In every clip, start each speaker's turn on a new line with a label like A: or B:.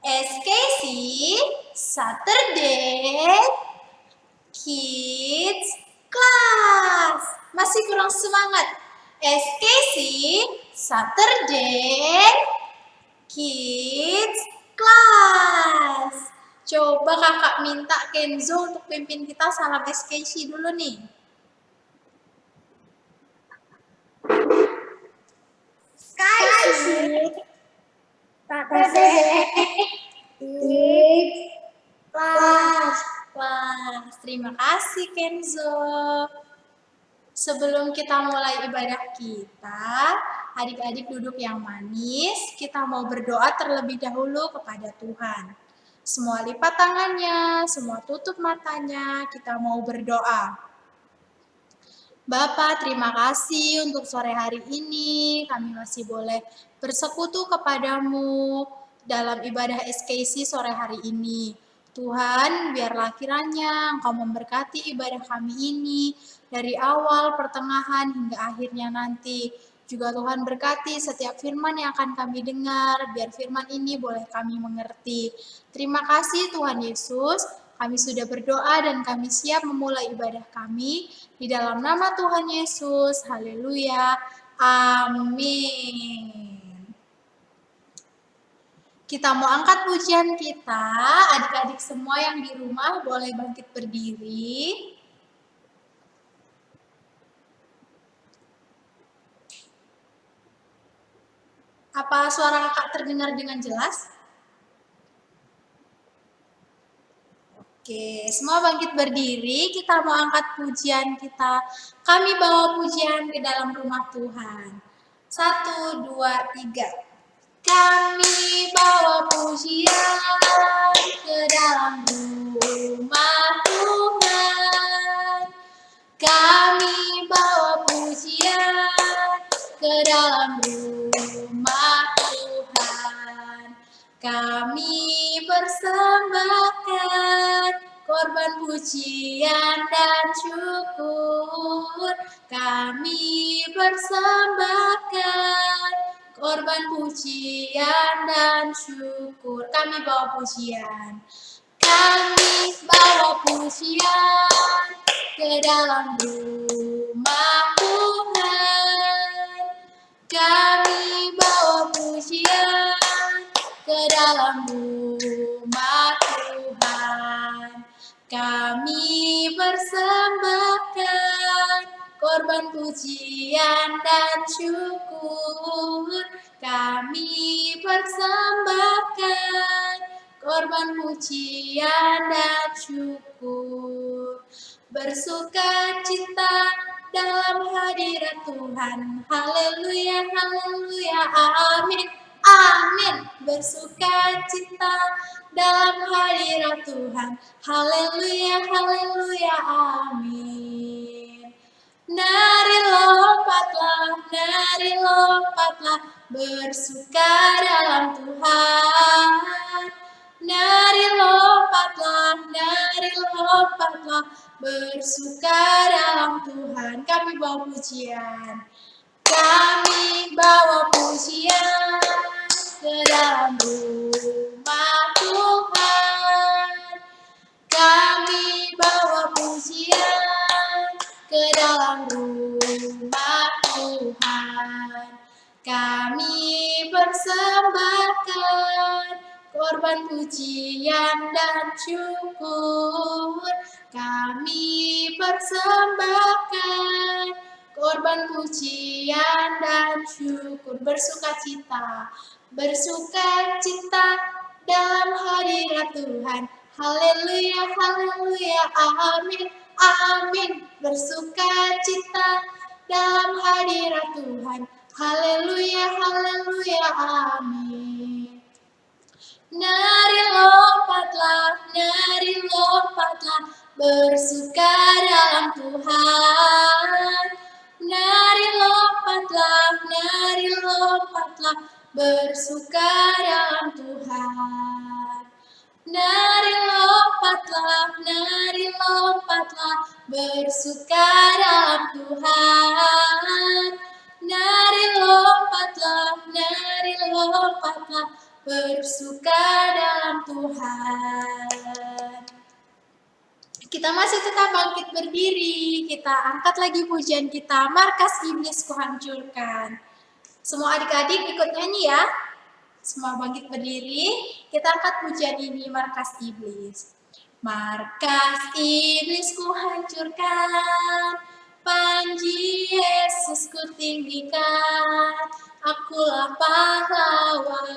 A: SKC Saturday Kids Class. Masih kurang semangat. SKC Saturday Kids Class. Coba kakak minta Kenzo untuk pimpin kita salam SKC dulu nih. Kelas. Terima kasih Kenzo. Sebelum kita mulai ibadah kita, adik-adik duduk yang manis, kita mau berdoa terlebih dahulu kepada Tuhan. Semua lipat tangannya, semua tutup matanya, kita mau berdoa. Bapak, terima kasih untuk sore hari ini. Kami masih boleh bersekutu kepadamu dalam ibadah SKC sore hari ini. Tuhan, biarlah kiranya Engkau memberkati ibadah kami ini dari awal, pertengahan, hingga akhirnya nanti. Juga Tuhan berkati setiap firman yang akan kami dengar, biar firman ini boleh kami mengerti. Terima kasih Tuhan Yesus. Kami sudah berdoa dan kami siap memulai ibadah kami. Di dalam nama Tuhan Yesus, haleluya, amin. Kita mau angkat pujian kita, adik-adik semua yang di rumah boleh bangkit berdiri. Apa suara kakak terdengar dengan jelas? Oke, semua bangkit berdiri, kita mau angkat pujian kita. Kami bawa pujian ke dalam rumah Tuhan. 1, 2, 3. Kami bawa pujian ke dalam rumah Tuhan. Kami bawa pujian ke dalam rumah Tuhan. Kami persembahkan korban pujian dan syukur. Kami persembahkan korban pujian dan syukur. Kami bawa pujian. Kami bawa pujian ke dalam rumah Tuhan. Kami bawa pujian ke dalam rumah Tuhan. Kami persembahkan korban pujian dan syukur. Kami persembahkan korban pujian dan syukur. Bersukacita dalam hadirat Tuhan. Haleluya, haleluya, amin, amin. Bersukacita dalam hadirat Tuhan. Haleluya, haleluya, amin. Nari lompatlah, bersuka dalam Tuhan. Nari lompatlah, bersuka dalam Tuhan. Kami bawa pujian. Kami bawa pujian ke dalam rumah Tuhan. Kami bawa pujian ke dalam rumah Tuhan. Kami persembahkan korban pujian dan syukur. Kami persembahkan korban pujian dan syukur. Bersukacita dalam hadirat Tuhan. Haleluya, haleluya, amin, amin. Bersukacita dalam hadirat Tuhan. Haleluya, haleluya, amin. Nari lompatlah, bersuka dalam Tuhan. Nari lompatlah, bersuka dalam Tuhan. Nari lompatlah, bersuka dalam Tuhan. Nari lompatlah, bersuka dalam Tuhan. Kita masih tetap bangkit berdiri, kita angkat lagi pujian kita, markas iblis kuhancurkan. Semua adik-adik ikut nyanyi ya. Semua bangkit berdiri, kita angkat pujian ini, markas iblis. Markas iblis kuhancurkan, panji Yesus kutinggikan, akulah pahlawan.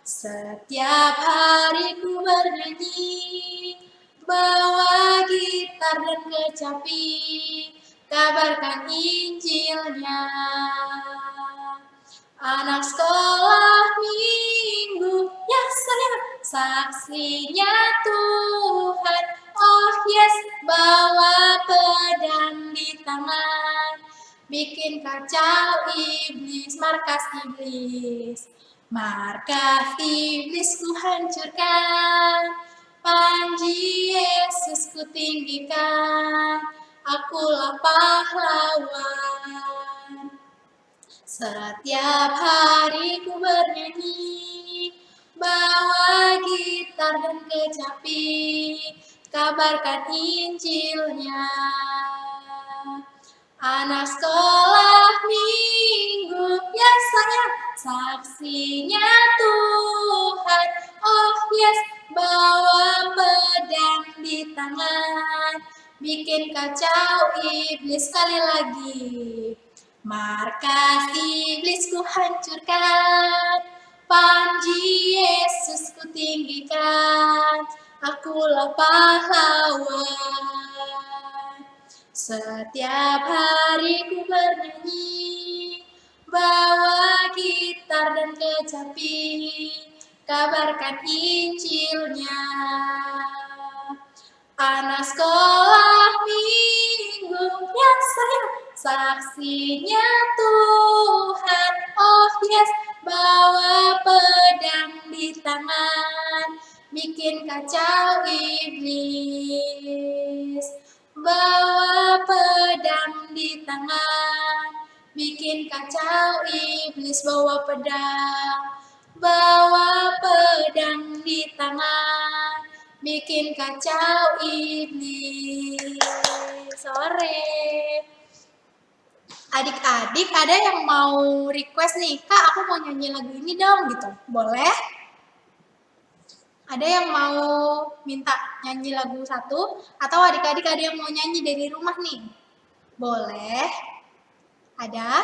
A: Setiap hari ku bernyanyi, bawa gitar dan kecapi, kabarkan Injilnya. Anak sekolah minggu, ya saya saksinya Tuhan. Oh yes, bawa pedang di tangan, bikin kacau iblis, markas iblis. Markas iblis ku hancurkan, panji Yesus ku tinggikan, akulah pahlawan. Setiap hari ku bernyanyi, bawa gitar dan kecapi, kabarkan Injilnya. Anak sekolah minggu, ya sayang, saksinya Tuhan. Oh yes, bawa pedang di tangan, bikin kacau iblis, sekali lagi. Markas iblis ku hancurkan, panji Yesus ku tinggikan, akulah pahlawan. Setiap hari ku bernyanyi, bawa gitar dan kecapi, kabarkan Injilnya. Anak sekolah minggu, ya sayang, saksinya Tuhan. Oh yes, bawa pedang di tangan, bikin kacau iblis. Bawa pedang di tangan, bikin kacau iblis. Bawa pedang di tangan, bikin kacau iblis. Sore. Adik-adik ada yang mau request nih, Kak aku mau nyanyi lagu ini dong gitu. Boleh? Ada yang mau minta nyanyi lagu satu? Atau adik-adik ada yang mau nyanyi dari rumah nih? Boleh? Ada?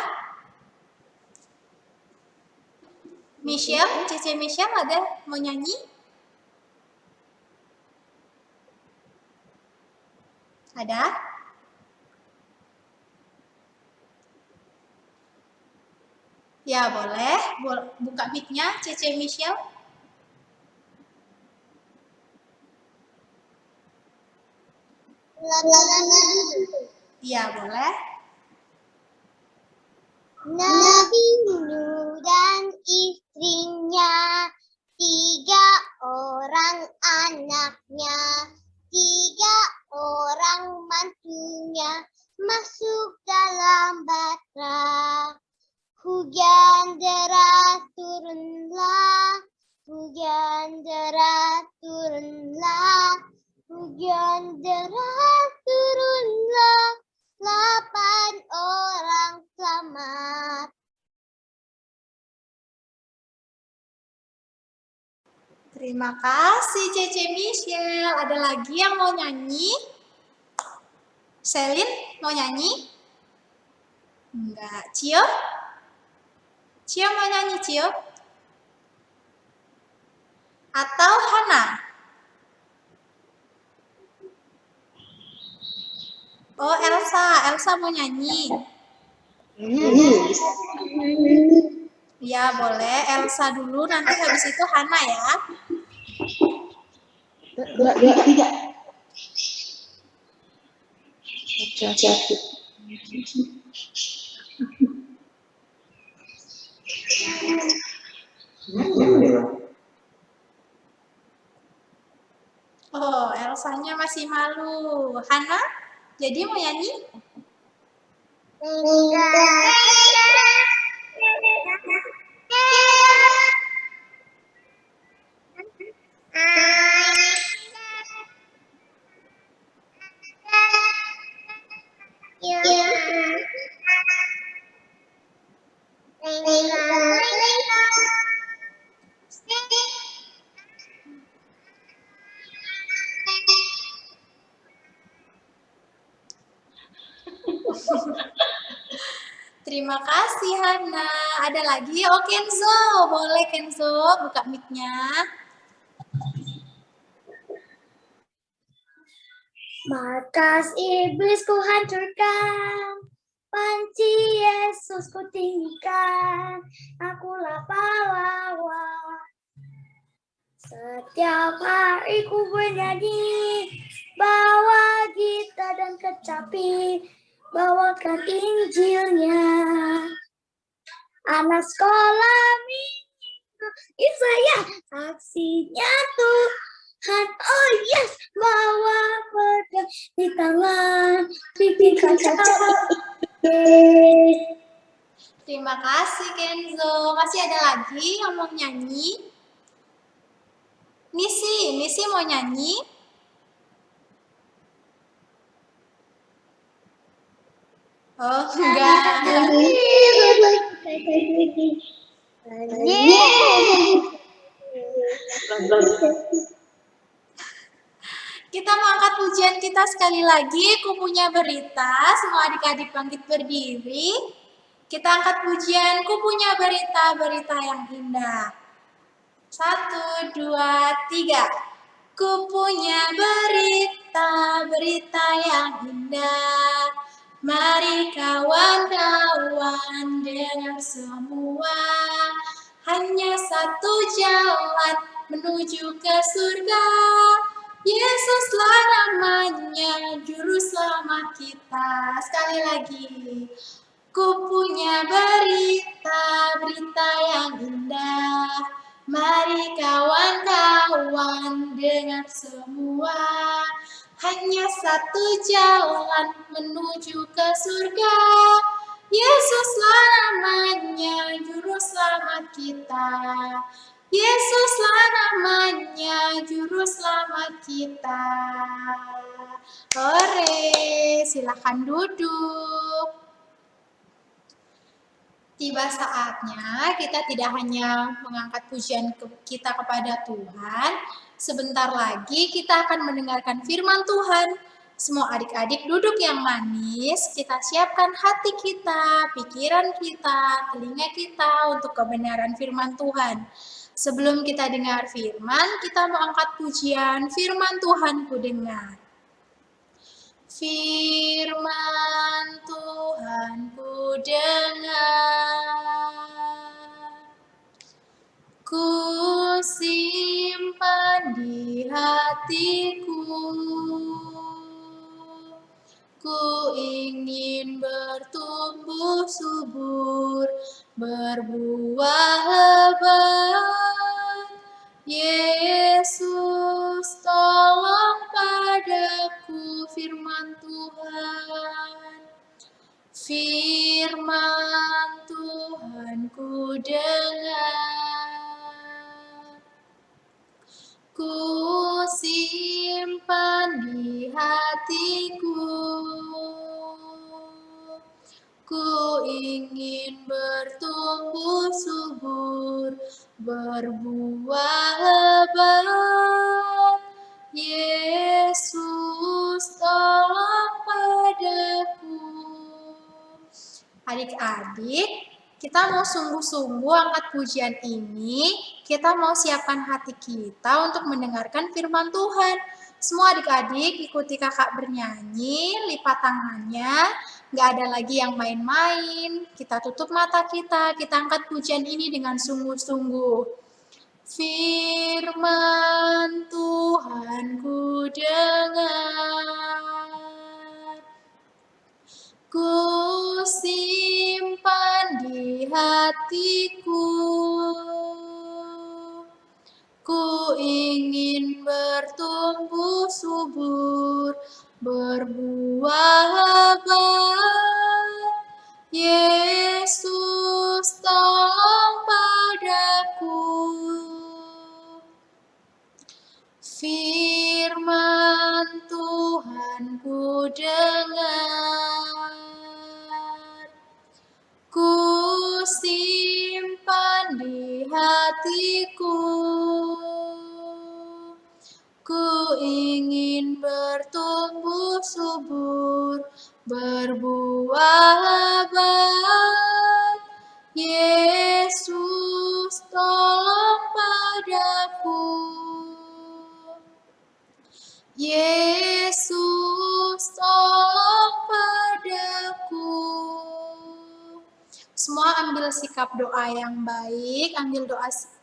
A: Michelle, Cici Michelle ada mau nyanyi? Ada? Ya boleh, buka mic-nya Cici Michelle. Iya boleh.
B: Nabi Nuh dan istrinya, 3 orang anaknya, 3 orang mantunya, masuk dalam batra. Hujan deras turunlah, hujan deras turunlah, hujan deras turunlah, 8 orang selamat.
A: Terima kasih Cici Michelle. Ada lagi yang mau nyanyi? Selin mau nyanyi? Enggak. Cio? Cio mau nyanyi, Cio? Atau Hana? Oh, Elsa mau nyanyi. Ya, boleh. Elsa dulu, nanti habis itu Hana ya.
C: 2, 3.
A: Oh, Elsanya masih malu. Hana, jadi mau nyanyi? Terima kasih Hana. Ada lagi? Oh Kenzo, boleh Kenzo buka mic-nya.
B: Markas iblis ku hancurkan, panci Yesus ku tinggikan, akulah pahlawan. Setiap hari ku bernyanyi, bawa gitar dan kecapi, bawakan Injilnya. Anak sekolah minggu, saya saksinya Tuhan. Oh yes, bawa pedang di tangan, bikin kaca.
A: Terima kasih Kenzo. Masih ada lagi yang mau nyanyi? Nisi mau nyanyi? Oh, enggak. Kita mau angkat pujian kita sekali lagi. Ku punya berita. Semua adik-adik bangkit berdiri. Kita angkat pujian. Ku punya berita, berita yang indah. 1, 2, 3. Ku punya berita, berita yang indah. Mari kawan-kawan dengar semua. Hanya satu jalan menuju ke surga. Yesuslah namanya, juru selamat kita. Sekali lagi. Ku punya berita, berita yang indah. Mari kawan-kawan dengar semua. Hanya satu jalan menuju ke surga. Yesuslah namanya, juru selamat kita. Yesuslah namanya, juru selamat kita. Hore, silakan duduk. Tiba saatnya kita tidak hanya mengangkat pujian kita kepada Tuhan, sebentar lagi kita akan mendengarkan firman Tuhan. Semua adik-adik duduk yang manis, kita siapkan hati kita, pikiran kita, telinga kita untuk kebenaran firman Tuhan. Sebelum kita dengar firman, kita mau angkat pujian firman Tuhan ku dengar. Firman Tuhan ku dengar, ku simpan di hatiku, ku ingin bertumbuh subur, berbuah lebat. Yesus tolong padaku, firman Tuhan. Firman Tuhan ku dengar, ku simpan di hatiku, ku ingin bertumbuh subur, berbuah lebat. Yesus tolong padaku. Adik-adik, kita mau sungguh-sungguh angkat pujian ini, kita mau siapkan hati kita untuk mendengarkan firman Tuhan. Semua adik-adik ikuti kakak bernyanyi, lipat tangannya, nggak ada lagi yang main-main. Kita tutup mata kita angkat pujian ini dengan sungguh-sungguh. Firman Tuhan ku dengar, ku simpan di hatiku, ku ingin bertumbuh subur, berbuah lebat. Yesus tolong padaku. Firman Tuhan ku dengar, ku simpan di hatiku, ku ingin bertumbuh subur, berbuah Yesus, tolong padaku. Semua ambil sikap doa yang baik, ambil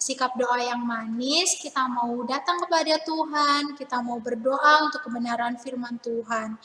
A: sikap doa yang manis. Kita mau datang kepada Tuhan, kita mau berdoa untuk kebenaran firman Tuhan.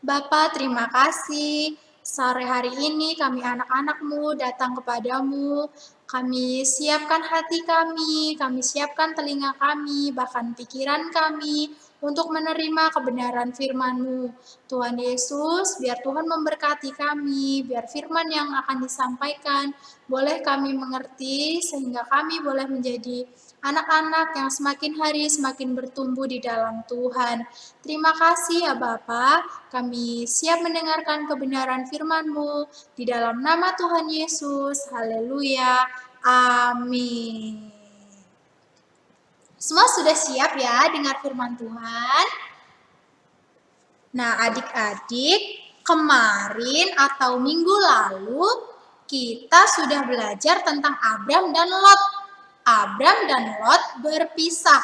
A: Bapa, terima kasih. Sore hari ini kami anak-anak-Mu datang kepadamu. Kami siapkan hati kami siapkan telinga kami, bahkan pikiran kami untuk menerima kebenaran firman-Mu. Tuhan Yesus, biar Tuhan memberkati kami, biar firman yang akan disampaikan boleh kami mengerti, sehingga kami boleh menjadi anak-anak yang semakin hari semakin bertumbuh di dalam Tuhan. Terima kasih ya Bapa, kami siap mendengarkan kebenaran firman-Mu di dalam nama Tuhan Yesus. Haleluya. Amin. Semua sudah siap ya dengar firman Tuhan? Nah, adik-adik, kemarin atau minggu lalu kita sudah belajar tentang Abram dan Lot. Abram dan Lot berpisah.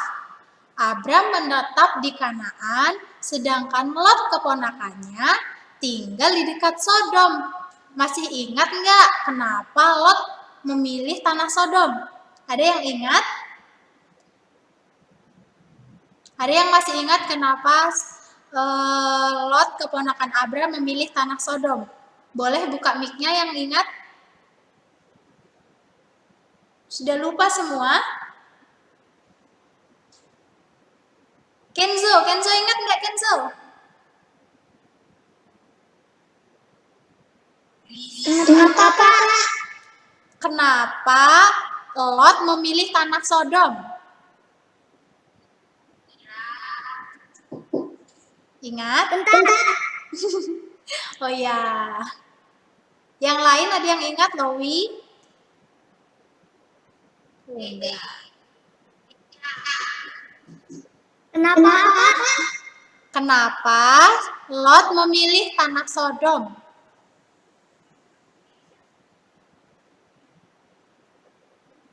A: Abram menetap di Kanaan, sedangkan Lot keponakannya tinggal di dekat Sodom. Masih ingat nggak kenapa Lot memilih tanah Sodom? Ada yang ingat? Ada yang masih ingat kenapa Lot keponakan Abram memilih tanah Sodom? Boleh buka mic-nya yang ingat? Sudah lupa semua? Kenzo ingat nggak Kenzo?
B: Ingat apa?
A: Kenapa Lot memilih tanah Sodom? Ingat?
B: Tentara.
A: Oh ya. Yang lain ada yang ingat, Lowi? Enggak.
B: Kenapa?
A: Kenapa Lot memilih tanah Sodom?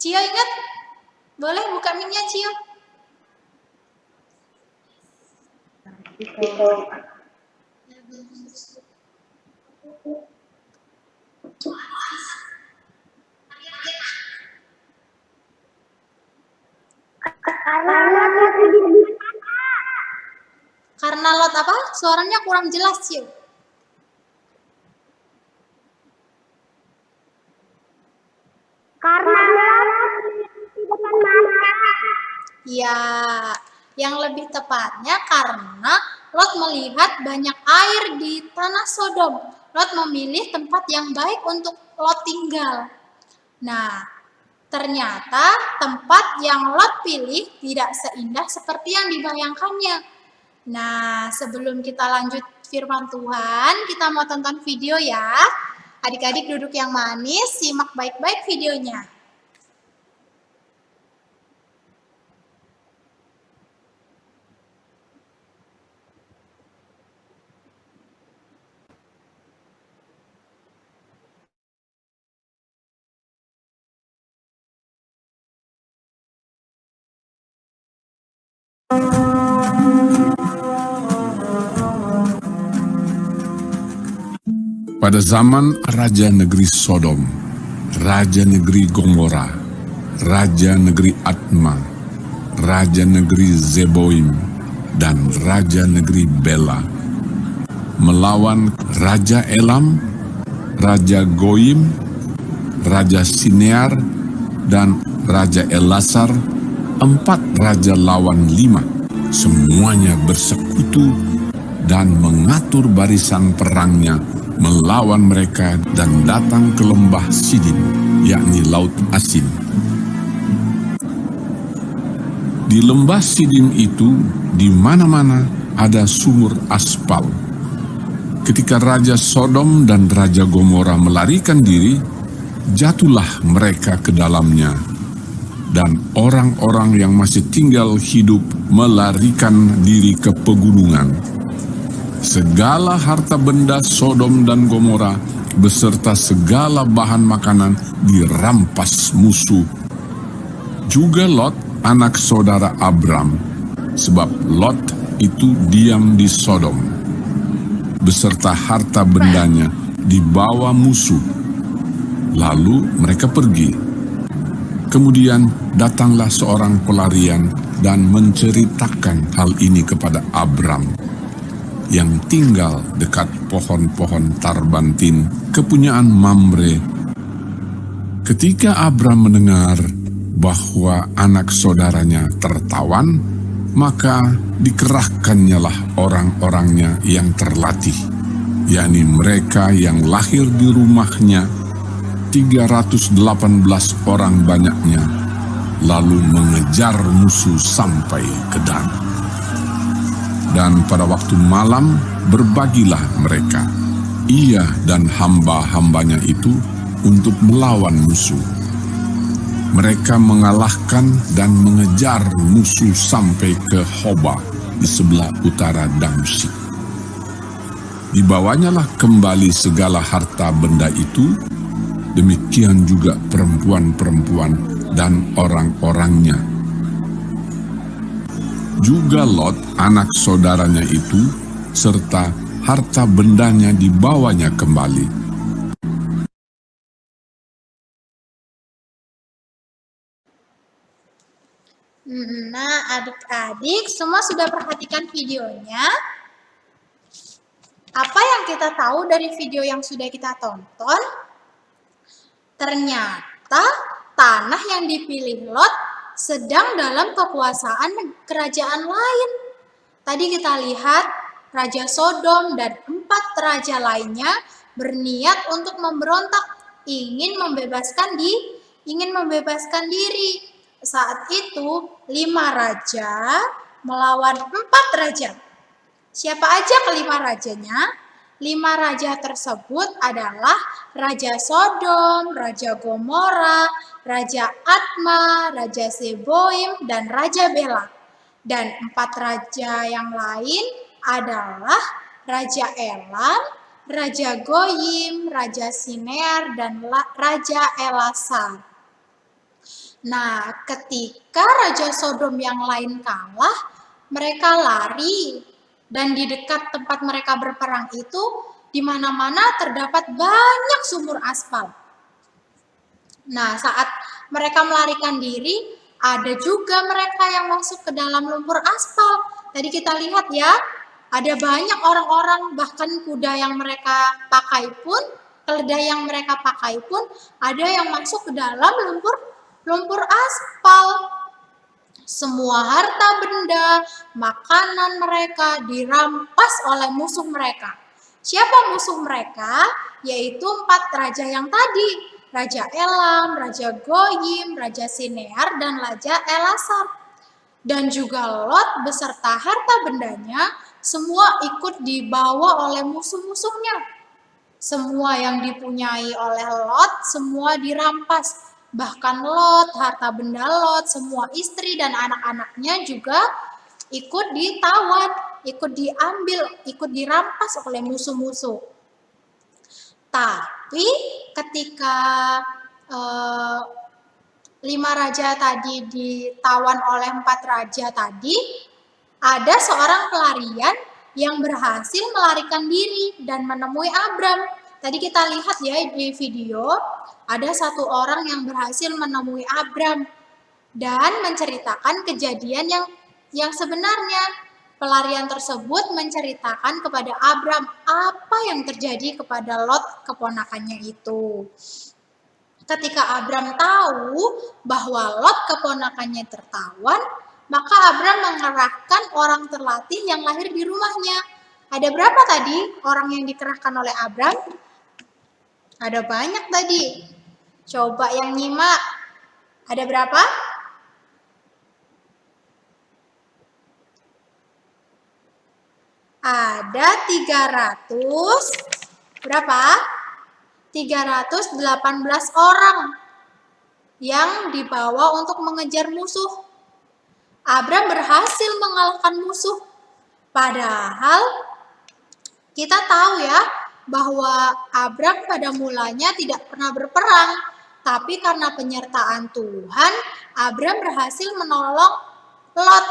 A: Cio ingat? Boleh buka mic-nya, Cio? Karena Lot apa? Suaranya kurang jelas, Cio.
B: Karena
A: Ya, yang lebih tepatnya karena Lot melihat banyak air di tanah Sodom. Lot memilih tempat yang baik untuk Lot tinggal. Nah, ternyata tempat yang Lot pilih tidak seindah seperti yang dibayangkannya. Nah, sebelum kita lanjut firman Tuhan, kita mau tonton video ya. Adik-adik duduk yang manis, simak baik-baik videonya.
C: Pada zaman Raja Negeri Sodom, Raja Negeri Gomora, Raja Negeri Adma, Raja Negeri Zeboim, dan Raja Negeri Bela, melawan Raja Elam, Raja Goyim, Raja Sinear, dan Raja Elasar, 4 raja lawan 5, semuanya bersekutu dan mengatur barisan perangnya melawan mereka dan datang ke lembah Sidim, yakni Laut Asin. Di lembah Sidim itu, di mana-mana ada sumur aspal. Ketika Raja Sodom dan Raja Gomora melarikan diri, jatuhlah mereka ke dalamnya. Dan orang-orang yang masih tinggal hidup melarikan diri ke pegunungan. Segala harta benda Sodom dan Gomora beserta segala bahan makanan dirampas musuh. Juga Lot, anak saudara Abram, sebab Lot itu diam di Sodom, beserta harta bendanya dibawa musuh. Lalu mereka pergi. Kemudian datanglah seorang pelarian dan menceritakan hal ini kepada Abram yang tinggal dekat pohon-pohon tarbantin kepunyaan Mamre. Ketika Abram mendengar bahwa anak saudaranya tertawan, maka dikerahkannyalah orang-orangnya yang terlatih, yakni mereka yang lahir di rumahnya, 318 orang banyaknya, lalu mengejar musuh sampai ke Dan. Dan pada waktu malam berbagilah mereka, ia dan hamba-hambanya itu, untuk melawan musuh. Mereka mengalahkan dan mengejar musuh sampai ke Hoba di sebelah utara Damsyik. Dibawanyalah kembali segala harta benda itu, demikian juga perempuan-perempuan dan orang-orangnya. Juga Lot, anak saudaranya itu, serta harta bendanya dibawanya kembali.
A: Nah, adik-adik semua sudah perhatikan videonya. Apa yang kita tahu dari video yang sudah kita tonton? Ternyata tanah yang dipilih Lot sedang dalam kekuasaan kerajaan lain. Tadi kita lihat Raja Sodom dan 4 raja lainnya berniat untuk memberontak, ingin membebaskan diri. Saat itu 5 raja melawan 4 raja. Siapa aja kelima rajanya? 5 raja tersebut adalah Raja Sodom, Raja Gomora, Raja Adma, Raja Seboim, dan Raja Bela. Dan 4 raja yang lain adalah Raja Elam, Raja Goyim, Raja Sinear, dan Raja Elasar. Nah, ketika Raja Sodom yang lain kalah, mereka lari. Dan di dekat tempat mereka berperang itu, di mana-mana terdapat banyak sumur aspal. Nah, saat mereka melarikan diri, ada juga mereka yang masuk ke dalam lumpur aspal. Tadi kita lihat ya, ada banyak orang-orang, bahkan kuda yang mereka pakai pun, keledai yang mereka pakai pun, ada yang masuk ke dalam lumpur aspal. Semua harta benda, makanan mereka dirampas oleh musuh mereka. Siapa musuh mereka? Yaitu 4 raja yang tadi. Raja Elam, Raja Goyim, Raja Sinear, dan Raja Elasar. Dan juga Lot beserta harta bendanya, semua ikut dibawa oleh musuh-musuhnya. Semua yang dipunyai oleh Lot, semua dirampas. Bahkan Lot, harta benda Lot, semua istri dan anak-anaknya juga ikut ditawan, ikut diambil, ikut dirampas oleh musuh-musuh. Tapi ketika 5 raja tadi ditawan oleh 4 raja tadi, ada seorang pelarian yang berhasil melarikan diri dan menemui Abram. Tadi kita lihat ya di video, ada satu orang yang berhasil menemui Abram dan menceritakan kejadian yang sebenarnya. Pelarian tersebut menceritakan kepada Abram apa yang terjadi kepada Lot, keponakannya itu. Ketika Abram tahu bahwa Lot, keponakannya, tertawan, maka Abram mengerahkan orang terlatih yang lahir di rumahnya. Ada berapa tadi orang yang dikerahkan oleh Abram? Ada banyak tadi. Coba yang nyimak. Ada berapa? Ada 300 berapa? 318 orang yang dibawa untuk mengejar musuh. Abram berhasil mengalahkan musuh. Padahal kita tahu ya bahwa Abram pada mulanya tidak pernah berperang, tapi karena penyertaan Tuhan, Abram berhasil menolong Lot.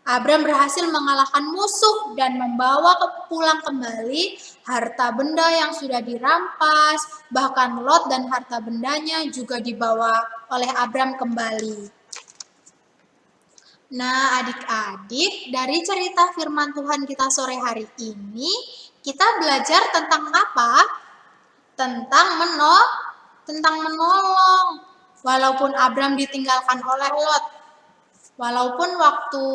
A: Abram berhasil mengalahkan musuh dan membawa pulang kembali harta benda yang sudah dirampas, bahkan Lot dan harta bendanya juga dibawa oleh Abram kembali. Nah, adik-adik, dari cerita firman Tuhan kita sore hari ini, kita belajar tentang apa? Tentang menolong. Walaupun Abram ditinggalkan oleh Lot, walaupun waktu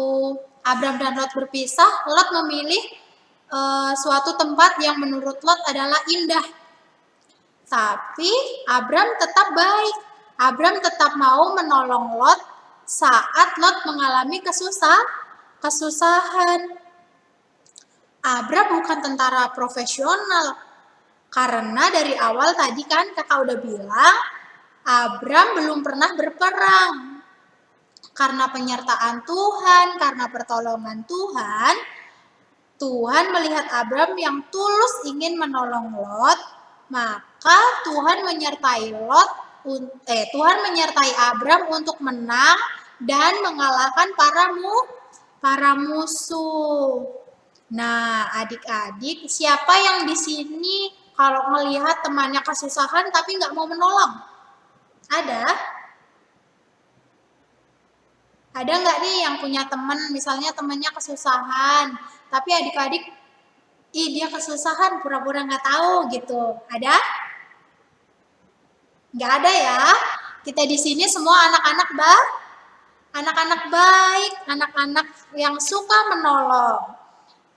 A: Abram dan Lot berpisah, Lot memilih suatu tempat yang menurut Lot adalah indah. Tapi Abram tetap baik. Abram tetap mau menolong Lot saat Lot mengalami kesusahan. Abram bukan tentara profesional. Karena dari awal tadi kan kakak udah bilang, Abram belum pernah berperang. Karena penyertaan Tuhan, karena pertolongan Tuhan, Tuhan melihat Abram yang tulus ingin menolong Lot, maka Tuhan menyertai Abram untuk menang dan mengalahkan para musuh. Nah, adik-adik, siapa yang di sini kalau melihat temannya kesusahan tapi nggak mau menolong? Ada? Ada nggak nih yang punya teman, misalnya temannya kesusahan, tapi adik-adik, dia kesusahan, pura-pura nggak tahu gitu. Ada? Nggak ada ya? Kita di sini semua anak-anak baik, anak-anak yang suka menolong.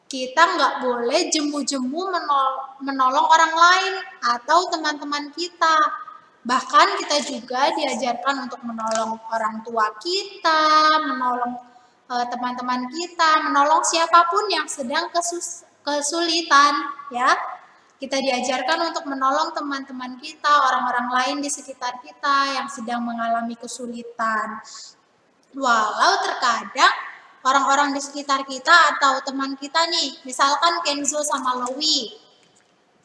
A: Kita nggak boleh jemu-jemu menolong orang lain atau teman-teman kita. Bahkan kita juga diajarkan untuk menolong orang tua kita, menolong teman-teman kita, menolong siapapun yang sedang kesulitan, ya. Kita diajarkan untuk menolong teman-teman kita, orang-orang lain di sekitar kita yang sedang mengalami kesulitan. Walau terkadang orang-orang di sekitar kita atau teman kita nih, misalkan Kenzo sama Lowi.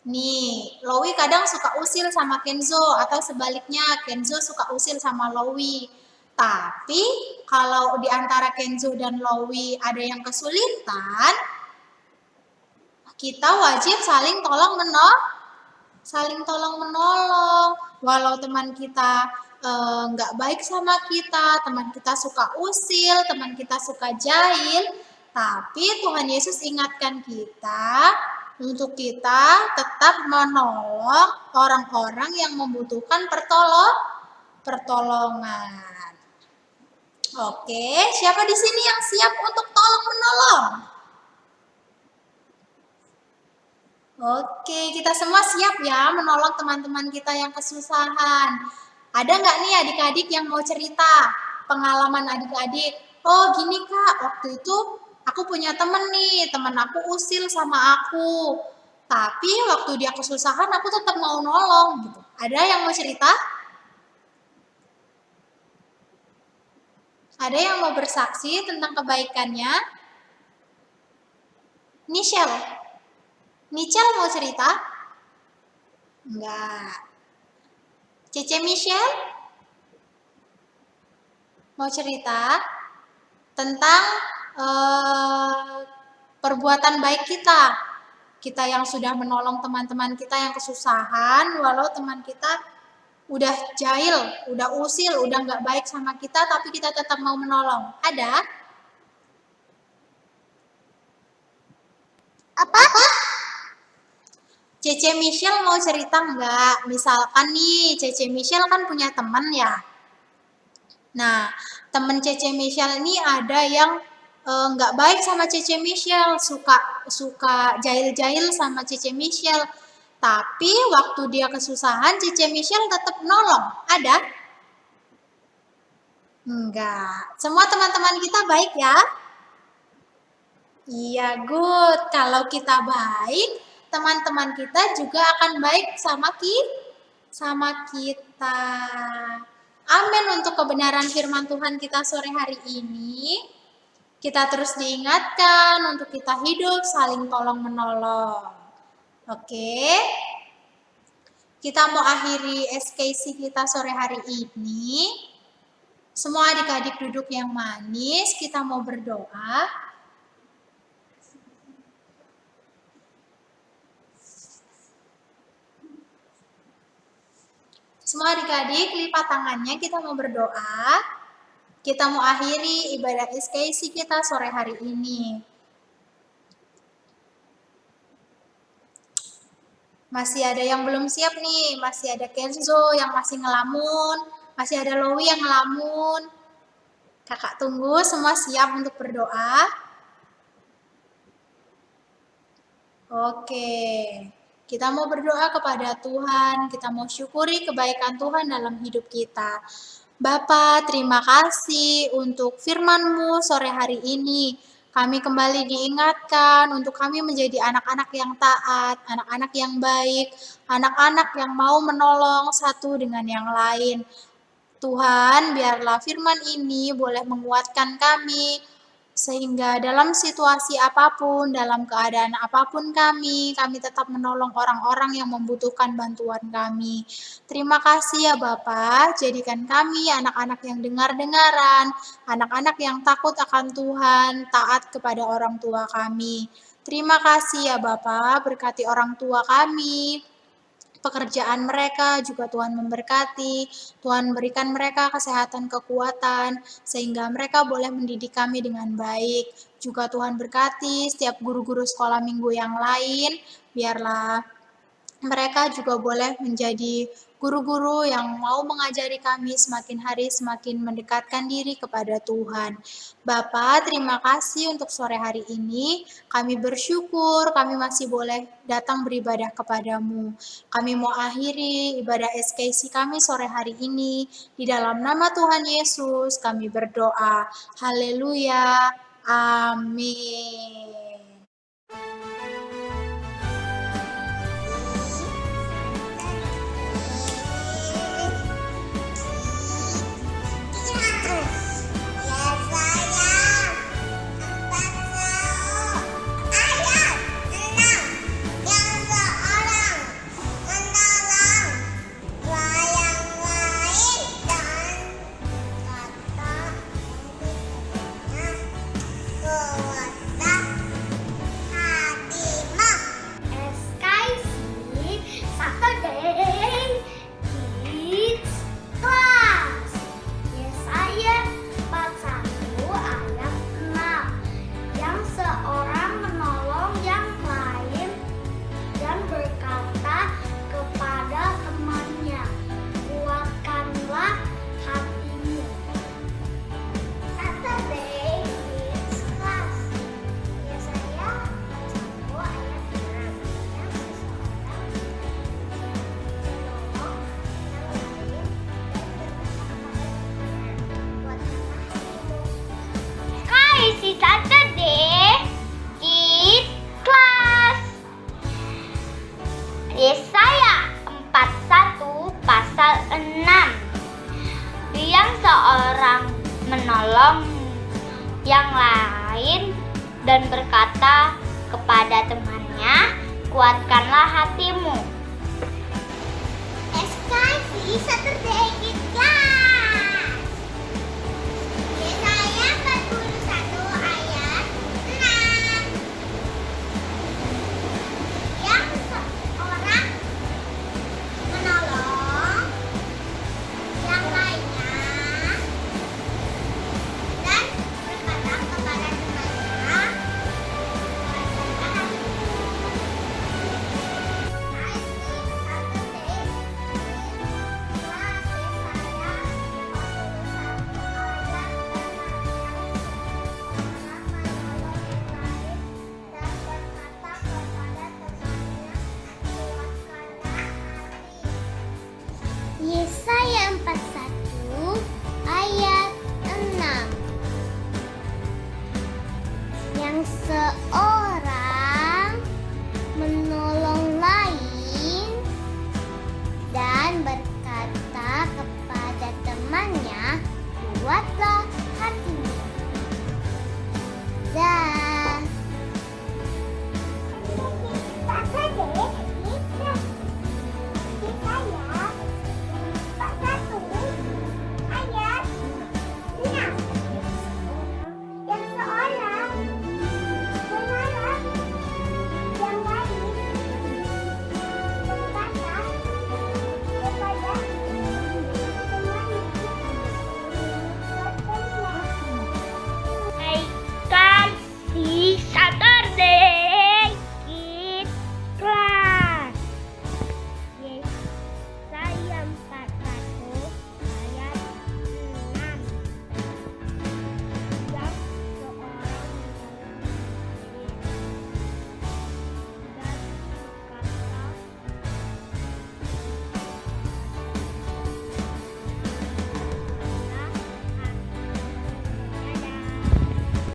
A: Nih, Lowi kadang suka usil sama Kenzo atau sebaliknya Kenzo suka usil sama Lowi. Tapi kalau di antara Kenzo dan Lowi ada yang kesulitan, kita wajib saling tolong menolong. Walau teman kita nggak baik sama kita, teman kita suka usil, teman kita suka jahil, tapi Tuhan Yesus ingatkan kita untuk kita tetap menolong orang-orang yang membutuhkan pertolongan. Oke, siapa di sini yang siap untuk tolong menolong? Oke, kita semua siap ya menolong teman-teman kita yang kesusahan. Ada nggak nih adik-adik yang mau cerita pengalaman adik-adik? Oh gini kak, waktu itu aku punya temen nih, temen aku usil sama aku. Tapi waktu dia kesusahan aku tetap mau nolong gitu. Ada yang mau cerita? Ada yang mau bersaksi tentang kebaikannya? Michelle mau cerita? Enggak. Cece Michelle? Mau cerita tentang perbuatan baik kita. Kita yang sudah menolong teman-teman kita yang kesusahan, walau teman kita udah jahil, udah usil, udah nggak baik sama kita, tapi kita tetap mau menolong. Ada?
B: Apa?
A: Cece Michelle mau cerita nggak? Misalkan nih, Cece Michelle kan punya teman ya. Nah, temen Cece Michelle ini ada yang nggak baik sama Cece Michelle, suka jahil-jahil sama Cece Michelle. Tapi waktu dia kesusahan, Cece Michelle tetap nolong. Ada? Enggak. Semua teman-teman kita baik ya? Iya, good. Kalau kita baik, teman-teman kita juga akan baik sama kita. Amin untuk kebenaran firman Tuhan kita sore hari ini. Kita terus diingatkan untuk kita hidup saling tolong-menolong. Oke. Kita mau akhiri SKC kita sore hari ini. Semua adik-adik duduk yang manis, kita mau berdoa. Semua adik-adik lipat tangannya, kita mau berdoa. Kita mau akhiri ibadah SKC kita sore hari ini. Masih ada yang belum siap nih, masih ada Kenzo yang masih ngelamun, masih ada Lowi yang ngelamun. Kakak tunggu semua siap untuk berdoa. Oke, kita mau berdoa kepada Tuhan, kita mau syukuri kebaikan Tuhan dalam hidup kita. Bapa, terima kasih untuk firman-Mu sore hari ini. Kami kembali diingatkan untuk kami menjadi anak-anak yang taat, anak-anak yang baik, anak-anak yang mau menolong satu dengan yang lain. Tuhan, biarlah firman ini boleh menguatkan kami, sehingga dalam situasi apapun, dalam keadaan apapun kami tetap menolong orang-orang yang membutuhkan bantuan kami. Terima kasih ya Bapak, jadikan kami anak-anak yang dengar-dengaran, anak-anak yang takut akan Tuhan, taat kepada orang tua kami. Terima kasih ya Bapak, berkati orang tua kami, pekerjaan mereka juga Tuhan memberkati, Tuhan berikan mereka kesehatan, kekuatan, sehingga mereka boleh mendidik kami dengan baik. Juga Tuhan berkati setiap guru-guru sekolah minggu yang lain, biarlah mereka juga boleh menjadi guru-guru yang mau mengajari kami semakin hari semakin mendekatkan diri kepada Tuhan. Bapak, terima kasih untuk sore hari ini. Kami bersyukur kami masih boleh datang beribadah kepadamu. Kami mau akhiri ibadah SKC kami sore hari ini. Di dalam nama Tuhan Yesus kami berdoa. Haleluya. Amin.
B: Saturday Kids Class. Yesaya 41 pasal 6. Yang seorang menolong yang lain dan berkata kepada temannya, kuatkanlah hatimu. SKC Saturday